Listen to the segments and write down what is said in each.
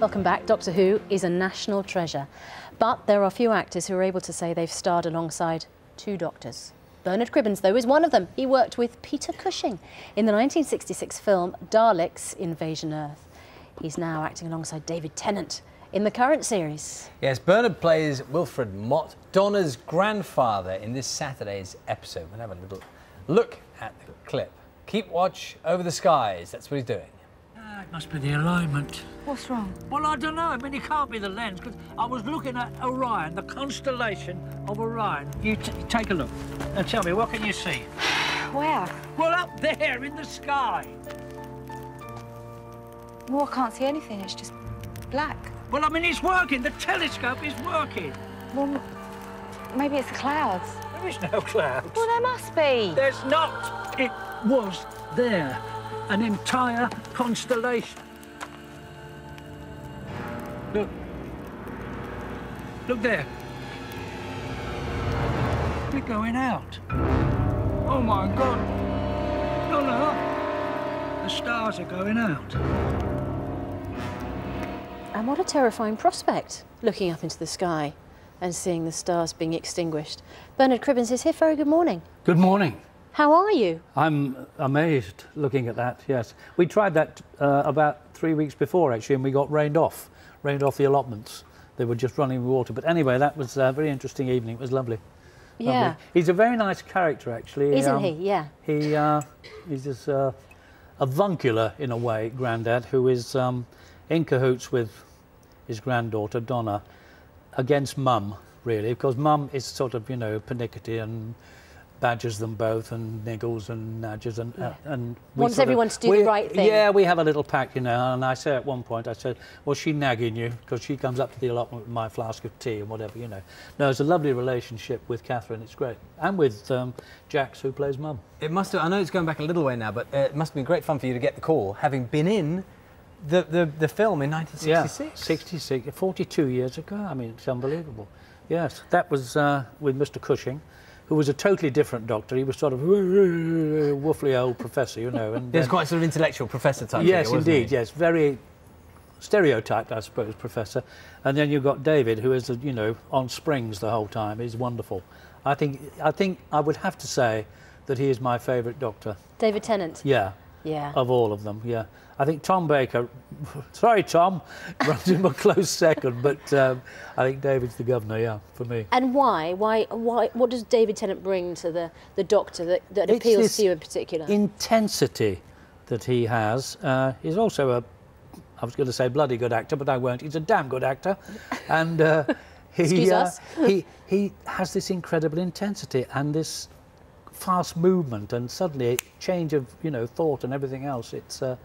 Welcome back. Doctor Who is a national treasure. But there are few actors who are able to say they've starred alongside two doctors. Bernard Cribbins, though, is one of them. He worked with Peter Cushing in the 1966 film Daleks Invasion Earth. He's now acting alongside David Tennant in the current series. Yes, Bernard plays Wilfred Mott, Donna's grandfather, in this Saturday's episode. We'll have a little look at the clip. Keep watch over the skies. That's what he's doing. It must be the alignment. What's wrong? Well, I don't know. I mean, it can't be the lens, because I was looking at Orion, the constellation of Orion. You take a look and tell me, what can you see? Where? Well, up there in the sky. Well, I can't see anything. It's just black. Well, I mean, it's working. The telescope is working. Well, maybe it's the clouds. There is no clouds. Well, there must be. There's not. It was there. An entire constellation. Look. Look there. We're going out. Oh, my God. No, no. The stars are going out. And what a terrifying prospect, looking up into the sky and seeing the stars being extinguished. Bernard Cribbins is here. Very good morning. Good morning. How are you? I'm amazed looking at that, yes. We tried that about 3 weeks before, actually, and we got rained off the allotments. They were just running with water. But anyway, that was a very interesting evening. It was lovely. Yeah. Lovely. He's a very nice character, actually. Isn't he? Yeah. He's just a avuncular, in a way, granddad, who is in cahoots with his granddaughter, Donna, against Mum, really, because Mum is sort of, you know, pernickety and badgers them both and niggles and nudges and wants everyone to do the right thing. Yeah, we have a little pact, you know, and I say at one point, I said, well, she's nagging you because she comes up to the allotment with my flask of tea and whatever, you know. No, it's a lovely relationship with Catherine, it's great. And with Jax, who plays Mum. It must have, I know it's going back a little way now, but it must have been great fun for you to get the call, having been in the film in 1966. Yeah, 66, 42 years ago. I mean, it's unbelievable. Yes, that was with Mr. Cushing, who was a totally different doctor. He was sort of woofly old professor, you know. And there's quite sort of intellectual professor type. Yes, figure, indeed. Yes, very stereotyped, I suppose, professor. And then you've got David, who is, you know, on springs the whole time. He's wonderful. I think I would have to say that he is my favourite doctor. David Tennant. Yeah. Yeah. Of all of them, yeah. I think Tom Baker, sorry Tom, runs him a close second, but I think David's the governor, yeah, for me. And why? What does David Tennant bring to the doctor that appeals to you in particular? Intensity that he has. He's also I was going to say bloody good actor, but I won't. He's a damn good actor. And Excuse us. he has this incredible intensity and this fast movement and suddenly a change of, you know, thought and everything else. It's a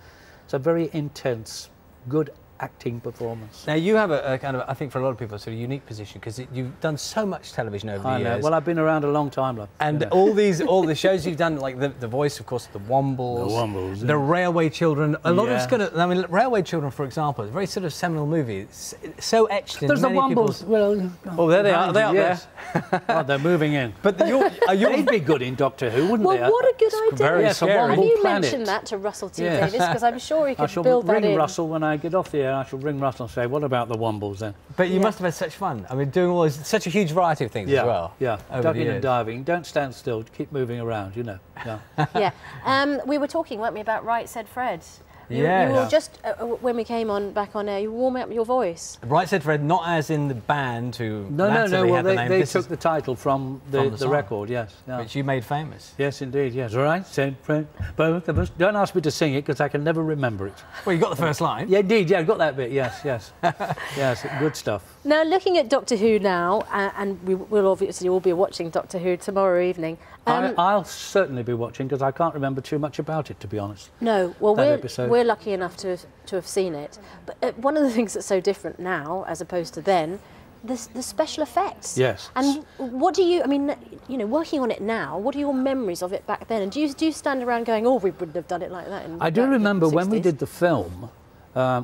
very intense, good acting performance. Now you have a kind of, I think for a lot of people, a sort of unique position because you've done so much television over the years. Well, I've been around a long time, love. And all the shows you've done, like the voice, of course, the Wombles, the Railway Children. A lot of it's going to. I mean, Railway Children, for example, is a very sort of seminal movie. It's so etched in There's many the Wombles. Well, there they are. They're up yes. there. Oh, they're moving in. But they'd be good in Doctor Who, wouldn't they? Well, what a good idea. Very scary. Have you mentioned that to Russell T Davies? Because I'm sure he could build that in. I shall ring Russell when I get off the air. I shall ring Russell and say, what about the Wombles then? But you must have had such fun. I mean, doing all those, such a huge variety of things as well. Yeah, ducking and diving. Don't stand still. Keep moving around, you know. Yeah. Yeah. We were talking, weren't we, about Right Said Fred? You were just, when we came back on air, you were warming up your voice. Right Said Fred, not as in the band who No. Well, they took the title from the record, yes. Yeah. Which you made famous. Yes, indeed, yes. Right Said Fred, both of us. Don't ask me to sing it because I can never remember it. Well, you got the first line. Yeah, indeed, yeah, I got that bit, yes. Yes, good stuff. Now, looking at Doctor Who now, and we will obviously all be watching Doctor Who tomorrow evening. I'll certainly be watching because I can't remember too much about it, to be honest. No, well, we're lucky enough to have seen it. But one of the things that's so different now, as opposed to then, the special effects. Yes. And what do you, I mean, you know, working on it now, what are your memories of it back then? And do you stand around going, oh, we wouldn't have done it like that? I do remember when we did the film,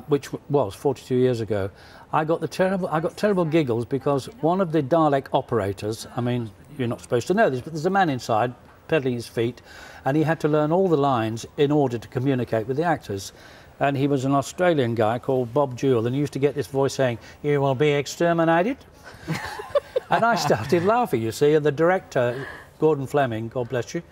which was 42 years ago, I got terrible giggles because one of the Dalek operators, I mean, you're not supposed to know this, but there's a man inside pedaling his feet, and he had to learn all the lines in order to communicate with the actors. and he was an Australian guy called Bob Jewell, and he used to get this voice saying, "You will be exterminated." And I started laughing, you see, and the director, Gordon Fleming, God bless you,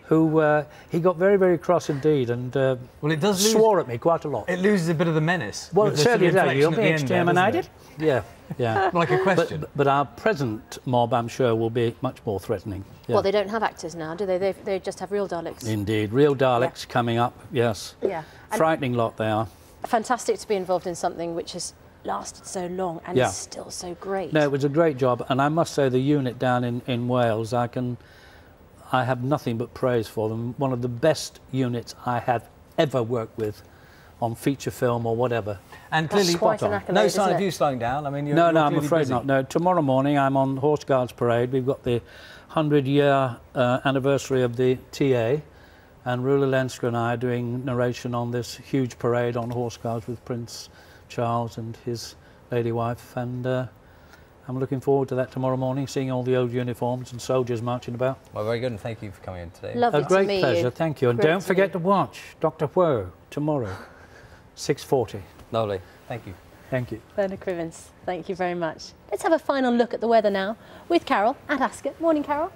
who he got very, very cross indeed, and well, it does swore at me quite a lot. It loses a bit of the menace. Well, it certainly does. You'll be there, exterminated. Yeah, yeah. Like a question. But our present mob, I'm sure, will be much more threatening. Yeah. Well, they don't have actors now, do they? They just have real Daleks. Indeed, real Daleks coming up. Yes. Yeah. Frightening lot they are. Fantastic to be involved in something which has lasted so long and is still so great. No, it was a great job, and I must say the unit down in Wales, I have nothing but praise for them. One of the best units I have ever worked with on feature film or whatever. And clearly, no sign of you slowing down. I mean, you're I'm afraid not. No, tomorrow morning I'm on Horse Guards Parade. We've got the 100-year anniversary of the TA, and Rula Lenska and I are doing narration on this huge parade on Horse Guards with Prince Charles and his lady wife, and I'm looking forward to that tomorrow morning, seeing all the old uniforms and soldiers marching about. Well, very good, and thank you for coming in today. Lovely a great to meet pleasure, you. thank you. And Great don't forget to watch Dr. Who tomorrow, 6:40. Lovely, thank you. Thank you. Bernard Cribbins, thank you very much. Let's have a final look at the weather now with Carol at Ascot. Morning, Carol.